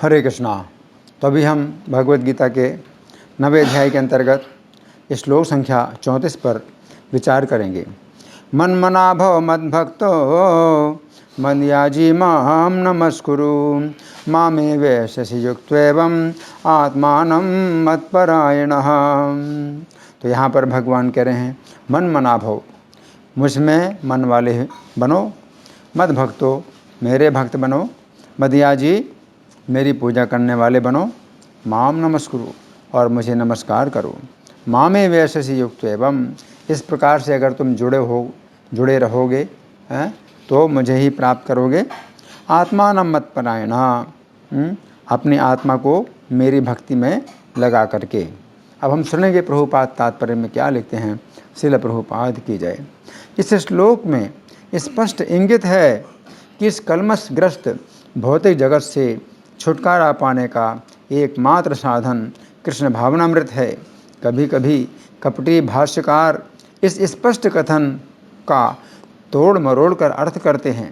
हरे कृष्णा। तो अभी हम भगवद गीता के 9वें अध्याय के अंतर्गत श्लोक संख्या 34 पर विचार करेंगे। मन्मना भव मद्भक्तो मद्याजी मां नमस्कुरु मामे वैशसि युक्त्वेवं आत्मानं मत्परायणः। तो यहाँ पर भगवान कह रहे हैं, मन्मना भव, मुझमें मन वाले बनो, मद भक्तो, मेरे भक्त बनो, मदयाजी, मेरी पूजा करने वाले बनो, माम नमस्कुरु, और मुझे नमस्कार करो। मामे वैशसि युक्त एवं, इस प्रकार से अगर तुम जुड़े रहोगे तो मुझे ही प्राप्त करोगे। आत्मानं मत्परायण, अपनी आत्मा को मेरी भक्ति में लगा करके। अब हम सुनेंगे प्रभुपाद तात्पर्य में क्या लिखते हैं, श्रील प्रभुपाद की जय। इस श्लोक में स्पष्ट इंगित है कि इस कलमशग्रस्त भौतिक जगत से छुटकारा पाने का एकमात्र साधन कृष्ण भावनामृत है। कभी कभी कपटी भाष्यकार इस स्पष्ट कथन का तोड़ मरोड़ कर अर्थ करते हैं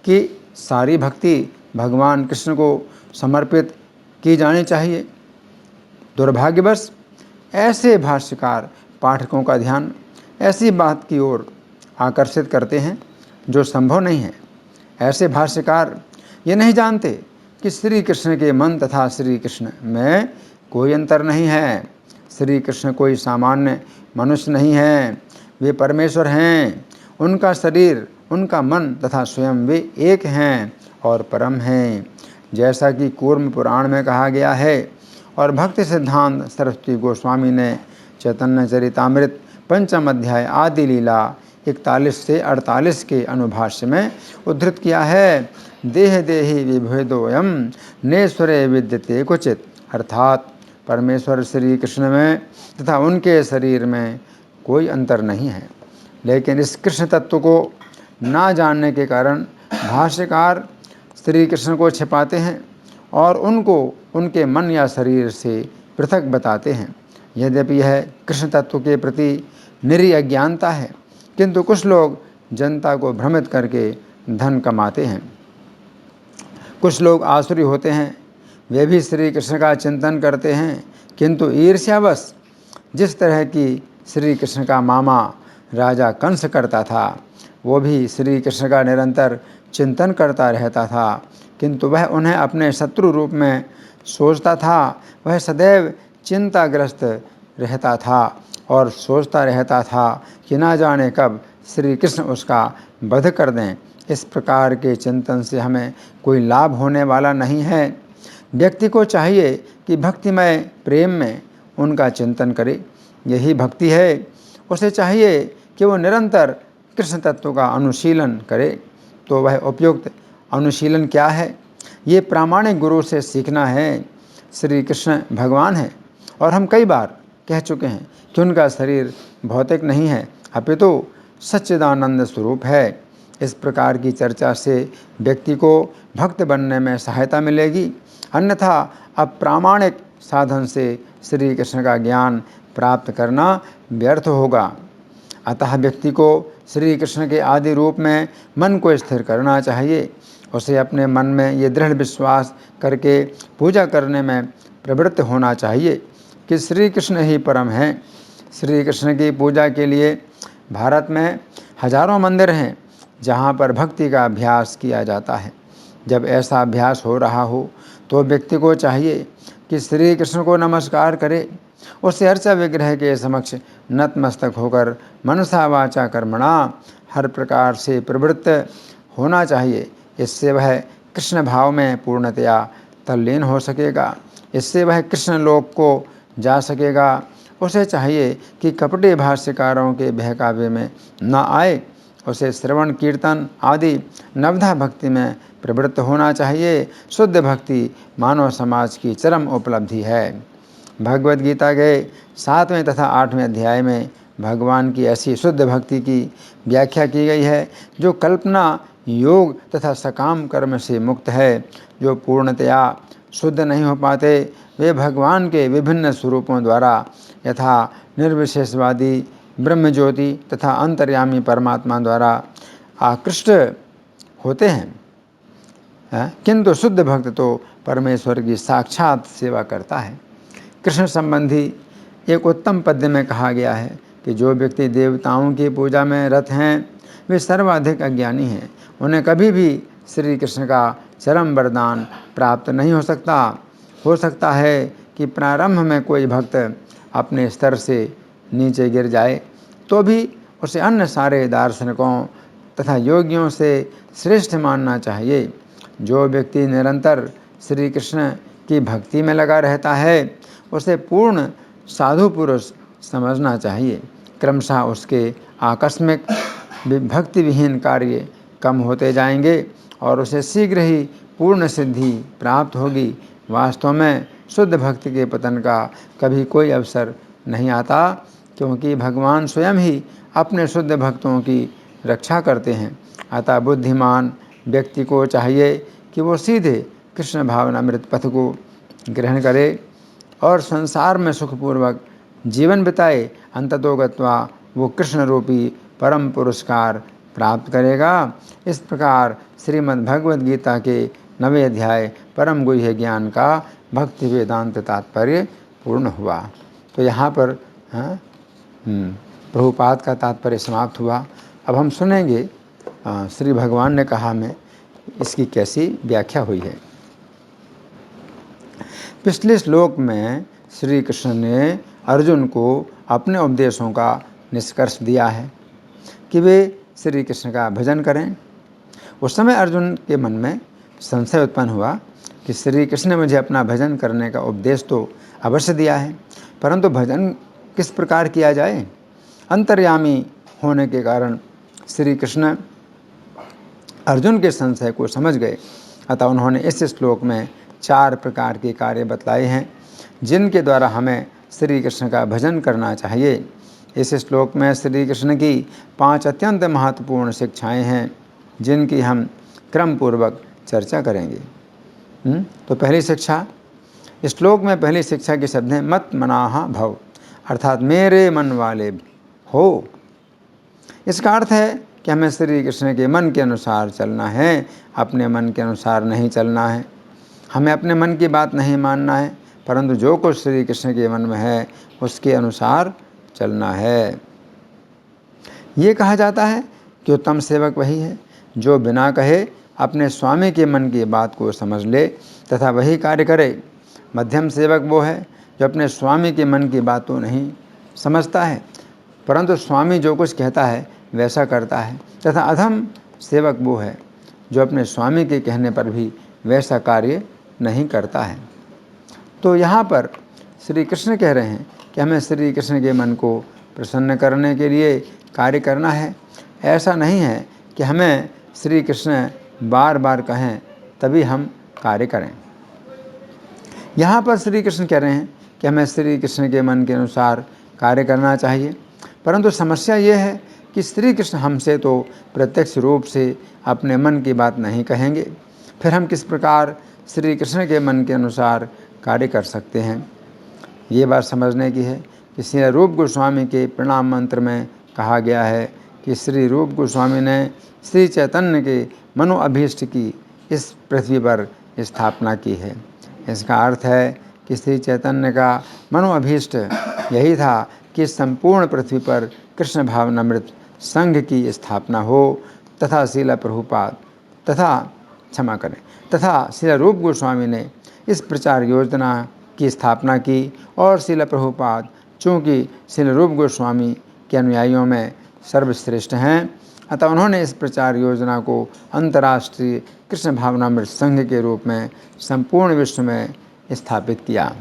कि सारी भक्ति भगवान कृष्ण को समर्पित की जानी चाहिए। दुर्भाग्यवश ऐसे भाष्यकार पाठकों का ध्यान ऐसी बात की ओर आकर्षित करते हैं जो संभव नहीं है। ऐसे भाष्यकार ये नहीं जानते कि श्री कृष्ण के मन तथा श्री कृष्ण में कोई अंतर नहीं है। श्री कृष्ण कोई सामान्य मनुष्य नहीं है, वे परमेश्वर हैं। उनका शरीर, उनका मन तथा स्वयं वे एक हैं और परम हैं, जैसा कि कूर्म पुराण में कहा गया है और भक्ति सिद्धांत सरस्वती गोस्वामी ने चैतन्य चरितामृत 5म अध्याय आदि लीला 41 से 48 के अनुभाष्य में उद्धृत किया है। देह देहि विभेदोयम नेश्वरे विद्यते क्वचित, अर्थात परमेश्वर श्री कृष्ण में तथा उनके शरीर में कोई अंतर नहीं है। लेकिन इस कृष्ण तत्व को ना जानने के कारण भाष्यकार श्री कृष्ण को छिपाते हैं और उनको उनके मन या शरीर से पृथक बताते हैं। यद्यपि यह कृष्ण तत्व के प्रति निरी अज्ञानता है, किंतु कुछ लोग जनता को भ्रमित करके धन कमाते हैं। कुछ लोग आसुरी होते हैं, वे भी श्री कृष्ण का चिंतन करते हैं, किंतु ईर्ष्यावश जिस तरह की श्री कृष्ण का मामा राजा कंस करता था, वो भी श्री कृष्ण का निरंतर चिंतन करता रहता था, किंतु वह उन्हें अपने शत्रु रूप में सोचता था। वह सदैव चिंताग्रस्त रहता था और सोचता रहता था कि ना जाने कब श्री कृष्ण उसका वध कर दें। इस प्रकार के चिंतन से हमें कोई लाभ होने वाला नहीं है। व्यक्ति को चाहिए कि भक्तिमय प्रेम में उनका चिंतन करे, यही भक्ति है। उसे चाहिए कि वो निरंतर कृष्ण तत्व का अनुशीलन करे। तो वह उपयुक्त अनुशीलन क्या है? ये प्रामाणिक गुरु से सीखना है। श्री कृष्ण भगवान है और हम कई बार कह चुके हैं कि उनका शरीर भौतिक नहीं है, अपितु सच्चिदानंद स्वरूप है। इस प्रकार की चर्चा से व्यक्ति को भक्त बनने में सहायता मिलेगी, अन्यथा अप्रामाणिक साधन से श्री कृष्ण का ज्ञान प्राप्त करना व्यर्थ होगा। अतः व्यक्ति को श्री कृष्ण के आदि रूप में मन को स्थिर करना चाहिए। उसे अपने मन में ये दृढ़ विश्वास करके पूजा करने में प्रवृत्त होना चाहिए कि श्री कृष्ण ही परम हैं। श्री कृष्ण की पूजा के लिए भारत में हजारों मंदिर हैं जहाँ पर भक्ति का अभ्यास किया जाता है। जब ऐसा अभ्यास हो रहा हो तो व्यक्ति को चाहिए कि श्री कृष्ण को नमस्कार करे। उसे अर्चा विग्रह के समक्ष नतमस्तक होकर मनसा वाचा कर्मणा हर प्रकार से प्रवृत्त होना चाहिए। इससे वह कृष्ण भाव में पूर्णतया तल्लीन हो सकेगा। इससे वह कृष्ण लोक को जा सकेगा। उसे चाहिए कि कपटी भाष्यकारों के बहकावे में न आए। उसे श्रवण कीर्तन आदि नवधा भक्ति में प्रवृत्त होना चाहिए। शुद्ध भक्ति मानव समाज की चरम उपलब्धि है। भगवद गीता के 7वें तथा 8वें अध्याय में भगवान की ऐसी शुद्ध भक्ति की व्याख्या की गई है जो कल्पना, योग तथा सकाम कर्म से मुक्त है। जो पूर्णतया शुद्ध नहीं हो पाते, वे भगवान के विभिन्न स्वरूपों द्वारा यथा निर्विशेषवादी, ब्रह्म ज्योति तथा अंतर्यामी परमात्मा द्वारा आकृष्ट होते हैं। किंतु शुद्ध भक्त तो परमेश्वर की साक्षात सेवा करता है। कृष्ण संबंधी एक उत्तम पद्य में कहा गया है कि जो व्यक्ति देवताओं की पूजा में रत हैं वे सर्वाधिक अज्ञानी हैं। उन्हें कभी भी श्री कृष्ण का चरम वरदान प्राप्त नहीं हो सकता। हो सकता है कि प्रारंभ में कोई भक्त अपने स्तर से नीचे गिर जाए तो भी उसे अन्य सारे दार्शनिकों तथा योगियों से श्रेष्ठ मानना चाहिए। जो व्यक्ति निरंतर श्री कृष्ण की भक्ति में लगा रहता है उसे पूर्ण साधु पुरुष समझना चाहिए। क्रमशः उसके आकस्मिक भक्ति विहीन कार्य कम होते जाएंगे और उसे शीघ्र ही पूर्ण सिद्धि प्राप्त होगी। वास्तव में शुद्ध भक्ति के पतन का कभी कोई अवसर नहीं आता, क्योंकि भगवान स्वयं ही अपने शुद्ध भक्तों की रक्षा करते हैं। अतः बुद्धिमान व्यक्ति को चाहिए कि वो सीधे कृष्ण भावनामृत पथ को ग्रहण करे और संसार में सुखपूर्वक जीवन बिताए। अंततोगत्वा वो कृष्ण रूपी परम पुरस्कार प्राप्त करेगा। इस प्रकार श्रीमद् भगवद गीता के 9वें अध्याय परम गुह्य ज्ञान का भक्ति वेदांत तात्पर्य पूर्ण हुआ। तो यहाँ पर प्रभुपाद का तात्पर्य समाप्त हुआ। अब हम सुनेंगे श्री भगवान ने कहा में इसकी कैसी व्याख्या हुई है। पिछले श्लोक में श्री कृष्ण ने अर्जुन को अपने उपदेशों का निष्कर्ष दिया है कि वे श्री कृष्ण का भजन करें। उस समय अर्जुन के मन में संशय उत्पन्न हुआ कि श्री कृष्ण ने मुझे अपना भजन करने का उपदेश तो अवश्य दिया है, परंतु भजन किस प्रकार किया जाए। अंतर्यामी होने के कारण श्री कृष्ण अर्जुन के संशय को समझ गए। अतः उन्होंने इस श्लोक में 4 प्रकार के कार्य बतलाए हैं जिनके द्वारा हमें श्री कृष्ण का भजन करना चाहिए। इस श्लोक में श्री कृष्ण की 5 अत्यंत महत्वपूर्ण शिक्षाएं हैं जिनकी हम क्रम पूर्वक चर्चा करेंगे। तो पहली शिक्षा, इस श्लोक में पहली शिक्षा के शब्द हैं मत मनाहा भव, अर्थात मेरे मन वाले हो। इसका अर्थ है कि हमें श्री कृष्ण के मन के अनुसार चलना है, अपने मन के अनुसार नहीं चलना है। हमें अपने मन की बात नहीं मानना है, परंतु जो कुछ श्री कृष्ण के मन में है उसके अनुसार चलना है। ये कहा जाता है कि उत्तम सेवक वही है जो बिना कहे अपने स्वामी के मन की बात को समझ ले तथा वही कार्य करे। मध्यम सेवक वो है जो अपने स्वामी के मन की बात तो नहीं समझता है, परंतु स्वामी जो कुछ कहता है वैसा करता है। तथा अधम सेवक वो है जो अपने स्वामी के कहने पर भी वैसा कार्य नहीं करता है। तो यहाँ पर श्री कृष्ण कह रहे हैं कि हमें श्री कृष्ण के मन को प्रसन्न करने के लिए कार्य करना है। ऐसा नहीं है कि हमें श्री कृष्ण बार बार कहें तभी हम कार्य करें। यहाँ पर श्री कृष्ण कह रहे हैं कि हमें श्री कृष्ण के मन के अनुसार कार्य करना चाहिए, परंतु समस्या ये है कि श्री कृष्ण हमसे तो प्रत्यक्ष रूप से अपने मन की बात नहीं कहेंगे। फिर हम किस प्रकार श्री कृष्ण के मन के अनुसार कार्य कर सकते हैं। ये बात समझने की है कि श्री रूप गोस्वामी के प्रणाम मंत्र में कहा गया है कि श्री रूप गोस्वामी ने श्री चैतन्य के मनोअभीष्ट की इस पृथ्वी पर स्थापना की है। इसका अर्थ है कि श्री चैतन्य का मनोअभीष्ट यही था कि संपूर्ण पृथ्वी पर कृष्ण भावनामृत संघ की स्थापना हो तथा श्रील प्रभुपाद तथा श्रील रूप गोस्वामी ने इस प्रचार योजना की स्थापना की और श्रील प्रभुपाद चूँकि श्रील रूप गोस्वामी के अनुयायियों में सर्वश्रेष्ठ हैं, अतः उन्होंने इस प्रचार योजना को अंतर्राष्ट्रीय कृष्ण भावनामृत संघ के रूप में संपूर्ण विश्व में स्थापित किया।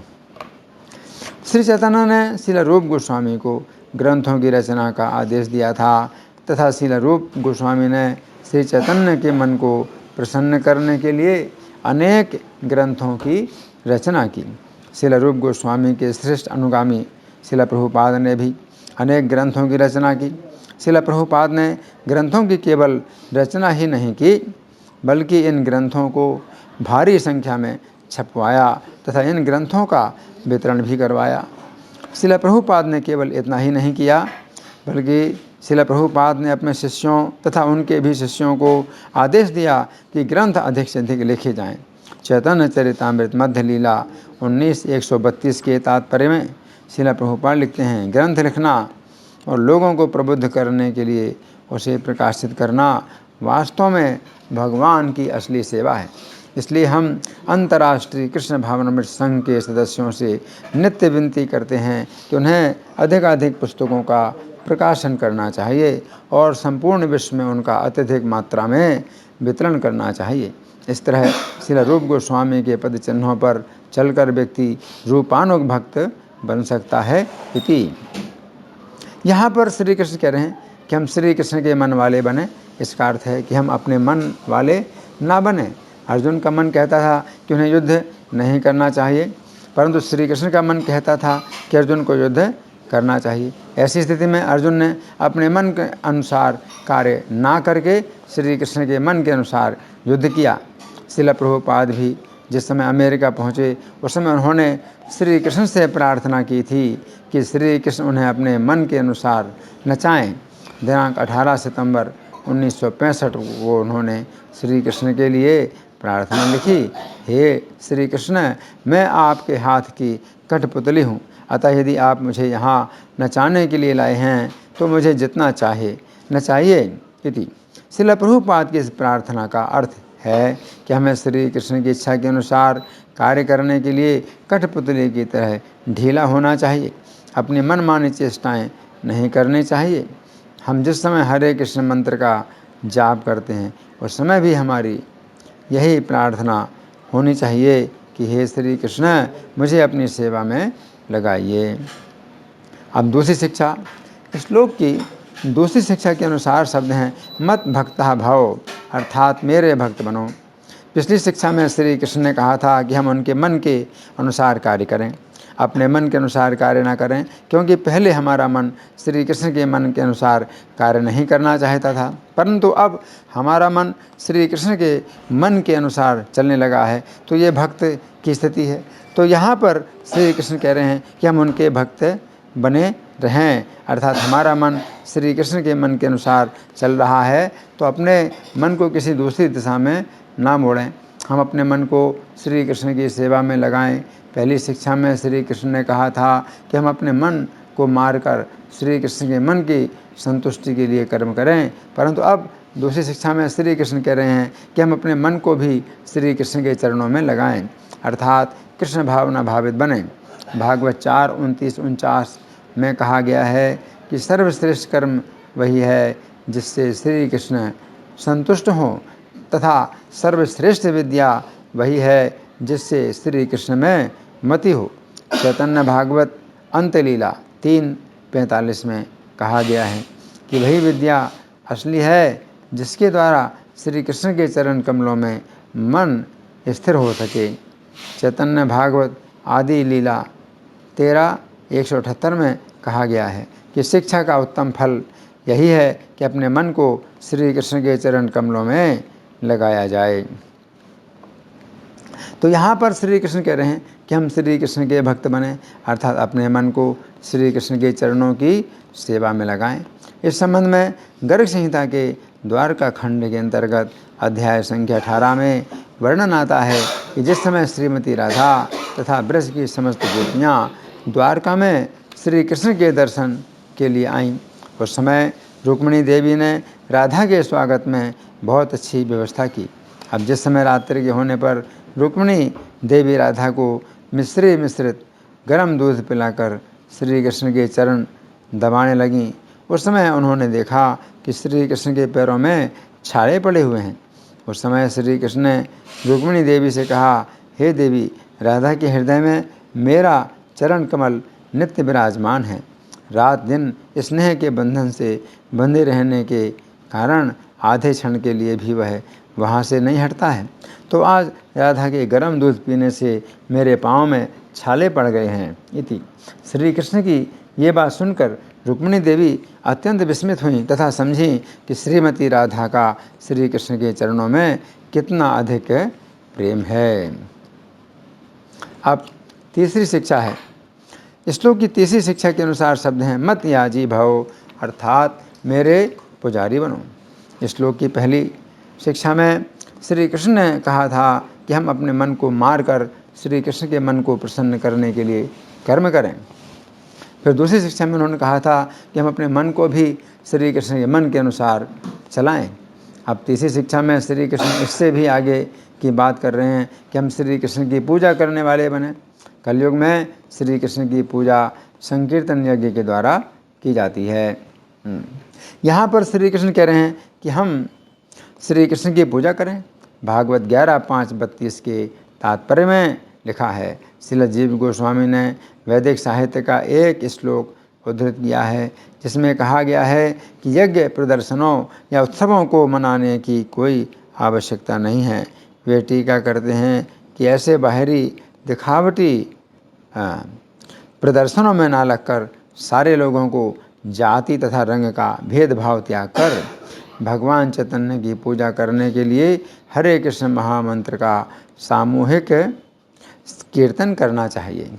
श्री चैतन्य ने श्रील रूप गोस्वामी को ग्रंथों की रचना का आदेश दिया था तथा श्रील रूप गोस्वामी ने श्री चैतन्य के मन को प्रसन्न करने के लिए अनेक ग्रंथों की रचना की। श्रील रूप गोस्वामी के श्रेष्ठ अनुगामी श्रील प्रभुपाद ने भी अनेक ग्रंथों की रचना की। श्रील प्रभुपाद ने ग्रंथों की केवल रचना ही नहीं की, बल्कि इन ग्रंथों को भारी संख्या में छपवाया तथा इन ग्रंथों का वितरण भी करवाया। श्रील प्रभुपाद ने केवल इतना ही नहीं किया, बल्कि श्रील प्रभुपाद ने अपने शिष्यों तथा उनके भी शिष्यों को आदेश दिया कि ग्रंथ अधिक से अधिक लिखे जाएं। चैतन्य चरितामृत मध्य लीला 19:132 के तात्पर्य में श्रील प्रभुपाद लिखते हैं, ग्रंथ लिखना और लोगों को प्रबुद्ध करने के लिए उसे प्रकाशित करना वास्तव में भगवान की असली सेवा है। इसलिए हम अंतर्राष्ट्रीय कृष्ण भावनामृत संघ के सदस्यों से नित्य विनती करते हैं कि उन्हें अधिकाधिक पुस्तकों का प्रकाशन करना चाहिए और संपूर्ण विश्व में उनका अत्यधिक मात्रा में वितरण करना चाहिए। इस तरह श्रील रूप गोस्वामी के पद चिन्हों पर चलकर व्यक्ति रूपानुग भक्त बन सकता है। इति यहाँ पर श्री कृष्ण कह रहे हैं कि हम श्री कृष्ण के मन वाले बने। इसका अर्थ है कि हम अपने मन वाले ना बने। अर्जुन का मन कहता था कि उन्हें युद्ध नहीं करना चाहिए, परंतु श्री कृष्ण का मन कहता था कि अर्जुन को युद्ध करना चाहिए। ऐसी स्थिति में अर्जुन ने अपने मन के अनुसार कार्य ना करके श्री कृष्ण के मन के अनुसार युद्ध किया। श्रील प्रभुपाद भी जिस समय अमेरिका पहुँचे उस समय उन्होंने श्री कृष्ण से प्रार्थना की थी कि श्री कृष्ण उन्हें अपने मन के अनुसार नचाएं। दिनांक 18 सितंबर 1965 को उन्होंने श्री कृष्ण के लिए प्रार्थना लिखी, हे श्री कृष्ण, मैं आपके हाथ की कठपुतली हूँ, अतः यदि आप मुझे यहाँ नचाने के लिए लाए हैं तो मुझे जितना चाहे नचाइए। इति श्रील प्रभुपाद की इस प्रार्थना का अर्थ है कि हमें श्री कृष्ण की इच्छा के अनुसार कार्य करने के लिए कठपुतली की तरह ढीला होना चाहिए, अपनी मनमानी चेष्टाएं नहीं करनी चाहिए। हम जिस समय हरे कृष्ण मंत्र का जाप करते हैं उस समय भी हमारी यही प्रार्थना होनी चाहिए कि हे श्री कृष्ण, मुझे अपनी सेवा में लगाइए। अब दूसरी शिक्षा, श्लोक की दूसरी शिक्षा के अनुसार शब्द हैं मत भक्तः भव, अर्थात मेरे भक्त बनो। पिछली शिक्षा में श्री कृष्ण ने कहा था कि हम उनके मन के अनुसार कार्य करें, अपने मन के अनुसार कार्य ना करें, क्योंकि पहले हमारा मन श्री कृष्ण के मन के अनुसार कार्य नहीं करना चाहता था, परंतु अब हमारा मन श्री कृष्ण के मन के अनुसार चलने लगा है, तो ये भक्त की स्थिति है। तो यहाँ पर श्री कृष्ण कह रहे हैं कि हम उनके भक्त बने रहें, अर्थात हमारा मन श्री कृष्ण के मन के अनुसार चल रहा है तो अपने मन को किसी दूसरी दिशा में ना मोड़ें, हम अपने मन को श्री कृष्ण की सेवा में लगाएं। पहली शिक्षा में श्री कृष्ण ने कहा था कि हम अपने मन को मारकर श्री कृष्ण के मन की संतुष्टि के लिए कर्म करें, परंतु अब दूसरी शिक्षा में श्री कृष्ण कह रहे हैं कि हम अपने मन को भी श्री कृष्ण के चरणों में लगाएं, अर्थात कृष्ण भावना भावित बने। भागवत 4:29-49 में कहा गया है कि सर्वश्रेष्ठ कर्म वही है जिससे श्री कृष्ण संतुष्ट हों, तथा सर्वश्रेष्ठ विद्या वही है जिससे श्री कृष्ण में मति हो। चैतन्य भागवत अंतलीला 3:45 में कहा गया है कि वही विद्या असली है जिसके द्वारा श्री कृष्ण के चरण कमलों में मन स्थिर हो सके। चैतन्य भागवत आदि लीला 13:178 में कहा गया है कि शिक्षा का उत्तम फल यही है कि अपने मन को श्री कृष्ण के चरण कमलों में लगाया जाए। तो यहाँ पर श्री कृष्ण कह रहे हैं कि हम श्री कृष्ण के भक्त बने, अर्थात अपने मन को श्री कृष्ण के चरणों की सेवा में लगाएं। इस संबंध में गर्ग संहिता के द्वारका खंड के अंतर्गत अध्याय संख्या 18 में वर्णन आता है कि जिस समय श्रीमती राधा तथा ब्रज की समस्त गोपियाँ द्वारका में श्री कृष्ण के दर्शन के लिए आईं, उस समय रुक्मिणी देवी ने राधा के स्वागत में बहुत अच्छी व्यवस्था की। अब जिस समय रात्रि के होने पर रुक्मिणी देवी राधा को मिश्रित गर्म दूध पिलाकर श्री कृष्ण के चरण दबाने लगीं, उस समय उन्होंने देखा कि श्री कृष्ण के पैरों में छाले पड़े हुए हैं। उस समय श्री कृष्ण ने रुक्मिणी देवी से कहा, हे देवी, राधा के हृदय में मेरा चरण कमल नित्य विराजमान है। रात दिन स्नेह के बंधन से बंधे रहने के कारण आधे क्षण के लिए भी वह वहाँ से नहीं हटता है। तो आज राधा के गर्म दूध पीने से मेरे पाँव में छाले पड़ गए हैं। इति श्री कृष्ण की ये बात सुनकर रुक्मिणी देवी अत्यंत विस्मित हुई तथा समझी कि श्रीमती राधा का श्री कृष्ण के चरणों में कितना अधिक प्रेम है। अब तीसरी शिक्षा है। श्लोक की तीसरी शिक्षा के अनुसार शब्द हैं मत याजी भव, अर्थात मेरे पुजारी बनो। श्लोक की पहली शिक्षा में श्री कृष्ण ने कहा था कि हम अपने मन को मारकर श्री कृष्ण के मन को प्रसन्न करने के लिए कर्म करें। फिर दूसरी शिक्षा में उन्होंने कहा था कि हम अपने मन को भी श्री कृष्ण के मन के अनुसार चलाएं। अब तीसरी शिक्षा में श्री कृष्ण इससे भी आगे की बात कर रहे हैं कि हम श्री कृष्ण की पूजा करने वाले बने। कलयुग में श्री कृष्ण की पूजा संकीर्तन यज्ञ के द्वारा की जाती है। यहाँ पर श्री कृष्ण कह रहे हैं कि हम श्री कृष्ण की पूजा करें। भागवत 11:5-32 के तात्पर्य में लिखा है। श्रील जीव गोस्वामी ने वैदिक साहित्य का एक श्लोक उद्धृत किया है जिसमें कहा गया है कि यज्ञ प्रदर्शनों या उत्सवों को मनाने की कोई आवश्यकता नहीं है। वे टीका करते हैं कि ऐसे बाहरी दिखावटी प्रदर्शनों में ना लगकर सारे लोगों को जाति तथा रंग का भेदभाव त्याग कर भगवान चैतन्य की पूजा करने के लिए हरे कृष्ण महामंत्र का सामूहिक कीर्तन करना चाहिए।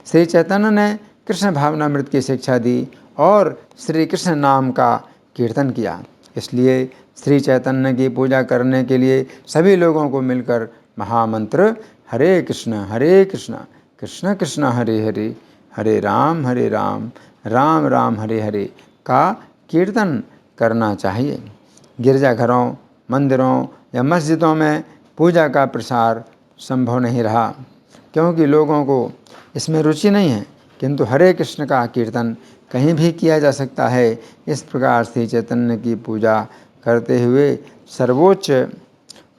श्री चैतन्य ने कृष्ण भावनामृत की शिक्षा दी और श्री कृष्ण नाम का कीर्तन किया। इसलिए श्री चैतन्य की पूजा करने के लिए सभी लोगों को मिलकर महामंत्र हरे कृष्ण कृष्ण कृष्ण हरे हरे, हरे राम राम राम हरे हरे का कीर्तन करना चाहिए। गिरजाघरों, मंदिरों या मस्जिदों में पूजा का प्रसार संभव नहीं रहा क्योंकि लोगों को इसमें रुचि नहीं है, किंतु हरे कृष्ण का कीर्तन कहीं भी किया जा सकता है। इस प्रकार श्री चैतन्य की पूजा करते हुए सर्वोच्च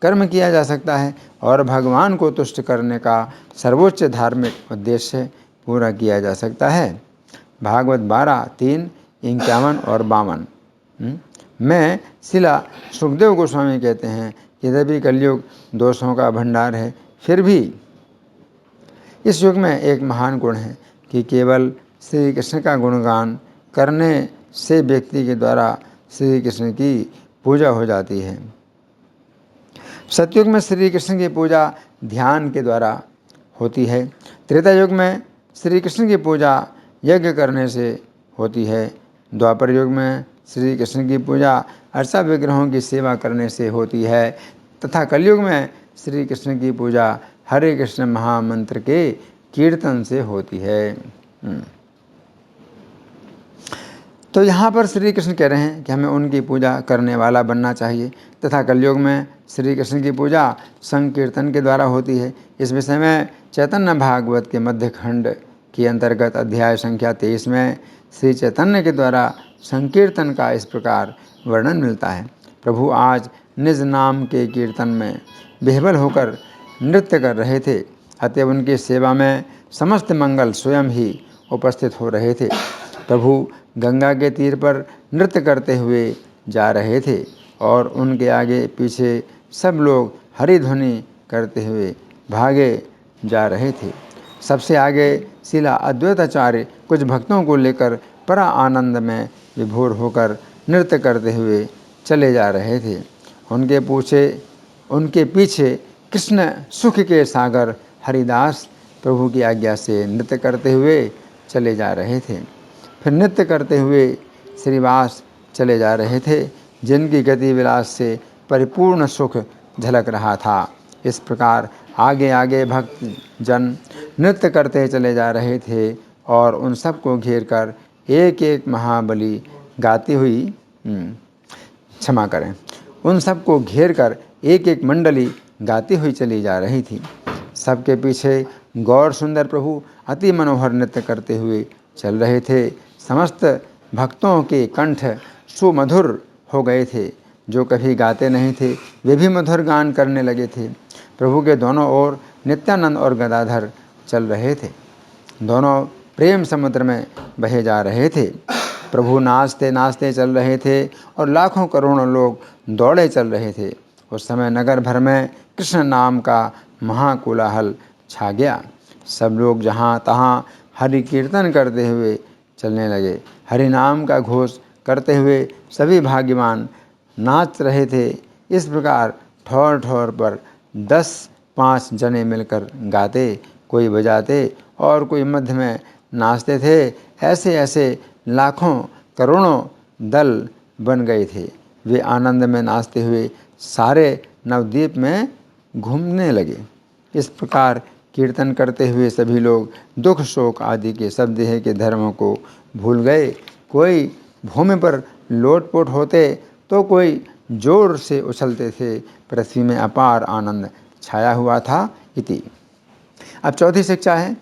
कर्म किया जा सकता है और भगवान को तुष्ट करने का सर्वोच्च धार्मिक उद्देश्य पूरा किया जा सकता है। भागवत 12:3, 51 और 52 में शिला सुखदेव गोस्वामी कहते हैं कि यद्यपि कलयुग दोषों का भंडार है, फिर भी इस युग में एक महान गुण है कि केवल श्री कृष्ण का गुणगान करने से व्यक्ति के द्वारा श्री कृष्ण की पूजा हो जाती है। सतयुग में श्री कृष्ण की पूजा ध्यान के द्वारा होती है। त्रेता युग में श्री कृष्ण की पूजा यज्ञ करने से होती है। द्वापर युग में श्री कृष्ण की पूजा अर्चा विग्रहों की सेवा करने से होती है तथा कलयुग में श्री कृष्ण की पूजा हरे कृष्ण महामंत्र के कीर्तन से होती है। तो यहाँ पर श्री कृष्ण कह रहे हैं कि हमें उनकी पूजा करने वाला बनना चाहिए तथा कलयुग में श्री कृष्ण की पूजा संकीर्तन के द्वारा होती है। इस विषय में चैतन्य भागवत के मध्य खंड के अंतर्गत अध्याय संख्या 23 में श्री चैतन्य के द्वारा संकीर्तन का इस प्रकार वर्णन मिलता है। प्रभु आज निज नाम के कीर्तन में बेहबल होकर नृत्य कर रहे थे, अतएव उनकी सेवा में समस्त मंगल स्वयं ही उपस्थित हो रहे थे। प्रभु गंगा के तीर पर नृत्य करते हुए जा रहे थे और उनके आगे पीछे सब लोग हरि ध्वनि करते हुए भागे जा रहे थे। सबसे आगे शिला अद्वैताचार्य कुछ भक्तों को लेकर परा आनंद में विभोर होकर नृत्य करते हुए चले जा रहे थे। उनके पीछे कृष्ण सुख के सागर हरिदास प्रभु की आज्ञा से नृत्य करते हुए चले जा रहे थे। फिर नृत्य करते हुए श्रीवास चले जा रहे थे, जिनकी गति विलास से परिपूर्ण सुख झलक रहा था। इस प्रकार आगे आगे भक्त जन नृत्य करते चले जा रहे थे और उन सबको घेर कर एक एक महाबली गाती हुई क्षमा करें उन सबको घेर कर एक एक मंडली गाती हुई चली जा रही थी। सबके पीछे गौर सुंदर प्रभु अति मनोहर नृत्य करते हुए चल रहे थे। समस्त भक्तों के कंठ सुमधुर हो गए थे। जो कभी गाते नहीं थे वे भी मधुर गान करने लगे थे। प्रभु के दोनों ओर नित्यानंद और गदाधर चल रहे थे। दोनों प्रेम समुद्र में बहे जा रहे थे। प्रभु नाचते नाचते चल रहे थे और लाखों करोड़ों लोग दौड़े चल रहे थे। उस समय नगर भर में कृष्ण नाम का महाकोलाहल छा गया। सब लोग जहाँ तहाँ हरि कीर्तन करते हुए चलने लगे। हरि नाम का घोष करते हुए सभी भाग्यवान नाच रहे थे। इस प्रकार ठौर ठौर पर 10-5 जने मिलकर गाते, कोई बजाते और कोई मध्य में नाचते थे। ऐसे ऐसे लाखों करोड़ों दल बन गए थे। वे आनंद में नाचते हुए सारे नवद्वीप में घूमने लगे। इस प्रकार कीर्तन करते हुए सभी लोग दुख शोक आदि के सब देह के धर्मों को भूल गए। कोई भूमि पर लोटपोट होते तो कोई जोर से उछलते थे। पृथ्वी में अपार आनंद छाया हुआ था इति। अब चौथी शिक्षा है।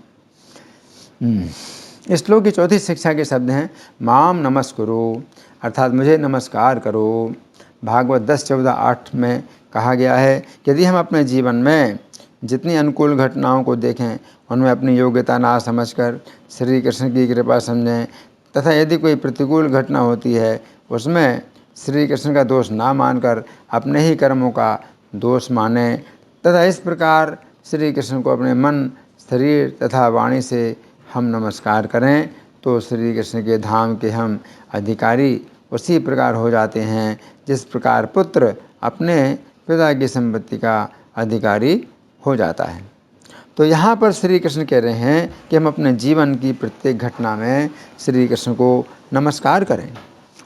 इस श्लोक की चौथी शिक्षा के शब्द हैं माम नमस्कुरु, अर्थात मुझे नमस्कार करो। भागवत 10:14-8 में कहा गया है कि यदि हम अपने जीवन में जितनी अनुकूल घटनाओं को देखें उनमें अपनी योग्यता ना समझकर श्री कृष्ण की कृपा समझें, तथा यदि कोई प्रतिकूल घटना होती है उसमें श्री कृष्ण का दोष ना मानकर अपने ही कर्मों का दोष माने, तथा इस प्रकार श्री कृष्ण को अपने मन, शरीर तथा वाणी से हम नमस्कार करें, तो श्री कृष्ण के धाम के हम अधिकारी उसी प्रकार हो जाते हैं जिस प्रकार पुत्र अपने पिता की संपत्ति का अधिकारी हो जाता है। तो यहाँ पर श्री कृष्ण कह रहे हैं कि हम अपने जीवन की प्रत्येक घटना में श्री कृष्ण को नमस्कार करें।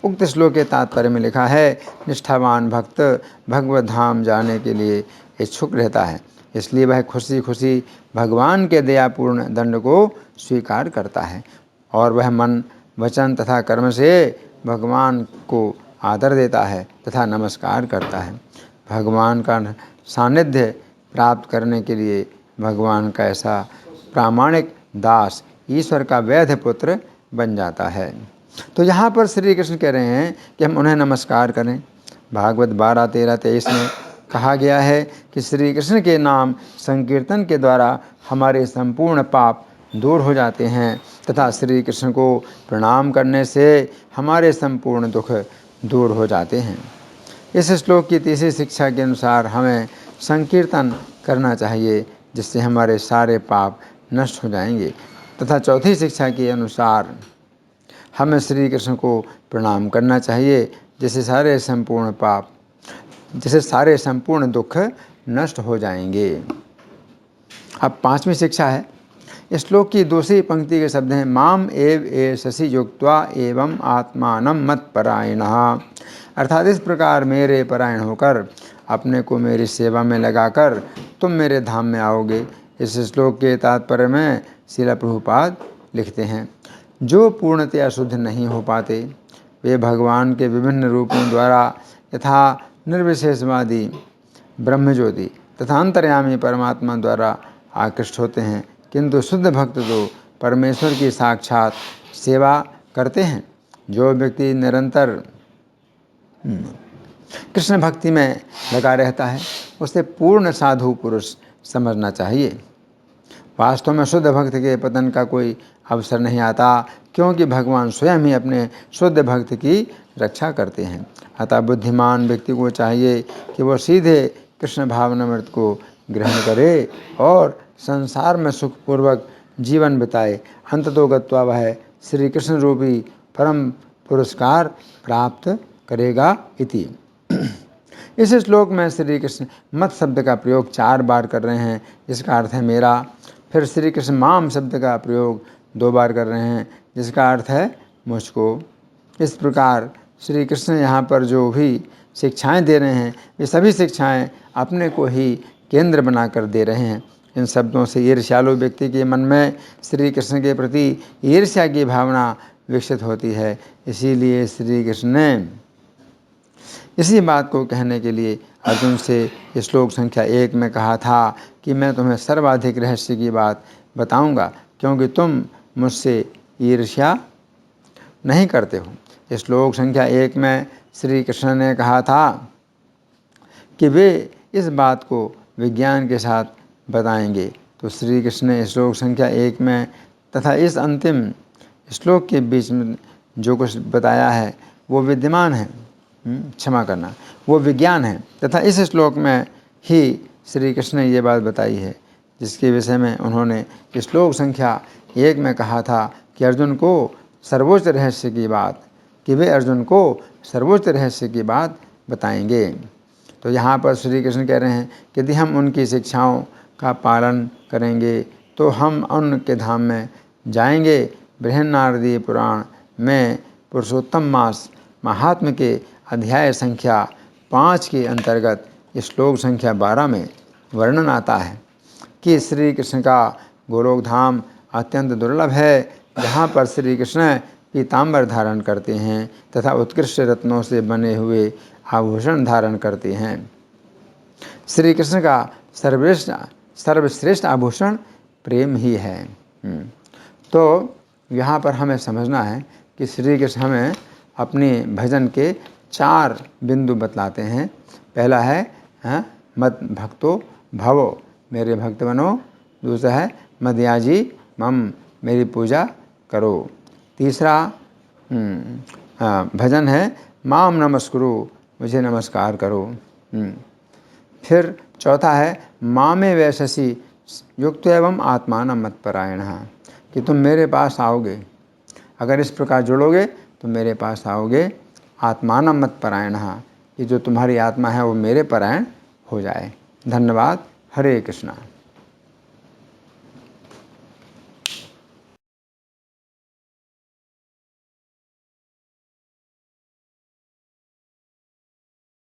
उक्त श्लोक के तात्पर्य में लिखा है निष्ठावान भक्त भगवत धाम जाने के लिए इच्छुक रहता है, इसलिए वह खुशी खुशी भगवान के दयापूर्ण दंड को स्वीकार करता है और वह मन, वचन तथा कर्म से भगवान को आदर देता है तथा नमस्कार करता है। भगवान का सानिध्य प्राप्त करने के लिए भगवान का ऐसा प्रामाणिक दास ईश्वर का वैध पुत्र बन जाता है। तो यहाँ पर श्री कृष्ण कह रहे हैं कि हम उन्हें नमस्कार करें। भागवत 12:13-23 में कहा गया है कि श्री कृष्ण के नाम संकीर्तन के द्वारा हमारे संपूर्ण पाप दूर हो जाते हैं तथा श्री कृष्ण को प्रणाम करने से हमारे संपूर्ण दुख दूर हो जाते हैं। इस श्लोक की तीसरी शिक्षा के अनुसार हमें संकीर्तन करना चाहिए जिससे हमारे सारे पाप नष्ट हो जाएंगे, तथा चौथी शिक्षा के अनुसार हमें श्री कृष्ण को प्रणाम करना चाहिए जिससे सारे संपूर्ण दुख नष्ट हो जाएंगे। अब पांचवी शिक्षा है। इस श्लोक की दूसरी पंक्ति के शब्द हैं माम एव एषसि युक्त्वा एवं आत्मानं मत्परायणः, अर्थात इस प्रकार मेरे परायण होकर अपने को मेरी सेवा में लगाकर तुम मेरे धाम में आओगे। इस श्लोक के तात्पर्य में श्रील प्रभुपाद लिखते हैं जो पूर्णतया शुद्ध नहीं हो पाते वे भगवान के विभिन्न रूपों द्वारा यथा निर्विशेषवादी ब्रह्मज्योति तथा अंतर्यामी परमात्मा द्वारा आकृष्ट होते हैं, किंतु शुद्ध भक्त तो परमेश्वर की साक्षात सेवा करते हैं। जो व्यक्ति निरंतर कृष्ण भक्ति में लगा रहता है उसे पूर्ण साधु पुरुष समझना चाहिए। वास्तव में शुद्ध भक्त के पतन का कोई अवसर नहीं आता, क्योंकि भगवान स्वयं ही अपने शुद्ध भक्त की रक्षा करते हैं। अतः बुद्धिमान व्यक्ति को चाहिए कि वह सीधे कृष्ण भावनामृत को ग्रहण करे और संसार में सुखपूर्वक जीवन बिताए। अंततोगत्वा वह श्री कृष्ण रूपी परम पुरस्कार प्राप्त करेगा इति। इस श्लोक में श्री कृष्ण मत शब्द का प्रयोग 4 बार कर रहे हैं, जिसका अर्थ है मेरा। फिर श्री कृष्ण माम शब्द का प्रयोग 2 बार कर रहे हैं, जिसका अर्थ है मुझको। इस प्रकार श्री कृष्ण यहाँ पर जो भी शिक्षाएं दे रहे हैं वे सभी शिक्षाएं अपने को ही केंद्र बनाकर दे रहे हैं। इन शब्दों से ईर्ष्यालु व्यक्ति के मन में श्री कृष्ण के प्रति ईर्ष्या की भावना विकसित होती है। इसीलिए श्री कृष्ण ने इसी बात को कहने के लिए अर्जुन से श्लोक संख्या 1 में कहा था कि मैं तुम्हें सर्वाधिक रहस्य की बात बताऊंगा, क्योंकि तुम मुझसे ईर्ष्या नहीं करते हो। श्लोक संख्या 1 में श्री कृष्ण ने कहा था कि वे इस बात को विज्ञान के साथ बताएंगे। तो श्री कृष्ण ने श्लोक संख्या 1 में तथा इस अंतिम श्लोक के बीच में जो कुछ बताया है वो विद्यमान है, क्षमा करना, वो विज्ञान है। तथा इस श्लोक में ही श्री कृष्ण ने ये बात बताई है जिसके विषय में उन्होंने श्लोक संख्या 1 में कहा था कि अर्जुन को सर्वोच्च रहस्य की बात, कि वे अर्जुन को सर्वोच्च रहस्य की बात बताएंगे। तो यहाँ पर श्री कृष्ण कह रहे हैं कि यदि हम उनकी शिक्षाओं का पालन करेंगे तो हम उनके धाम में जाएंगे। बृहन्नारदीय पुराण में पुरुषोत्तम मास महात्म्य के अध्याय संख्या 5 के अंतर्गत श्लोक संख्या 12 में वर्णन आता है कि श्री कृष्ण का गोलोक धाम अत्यंत दुर्लभ है, जहाँ पर श्री कृष्ण पीताम्बर धारण करते हैं तथा उत्कृष्ट रत्नों से बने हुए आभूषण धारण करते हैं। श्री कृष्ण का सर्वश्रेष्ठ आभूषण प्रेम ही है। तो यहाँ पर हमें समझना है कि श्री कृष्ण हमें अपने भजन के 4 बिंदु बतलाते हैं। पहला है मद भक्तो भवो, मेरे भक्त बनो। दूसरा है मदयाजी मम, मेरी पूजा करो। तीसरा भजन है माम नमस्कुरु, मुझे नमस्कार करो। फिर चौथा है मामे वैशसी युक्त एवं आत्मान मत्परायण, कि तुम मेरे पास आओगे, अगर इस प्रकार जुड़ोगे तो मेरे पास आओगे। आत्मान मत्परायण, कि जो तुम्हारी आत्मा है वो मेरे परायण हो जाए। धन्यवाद। हरे कृष्णा।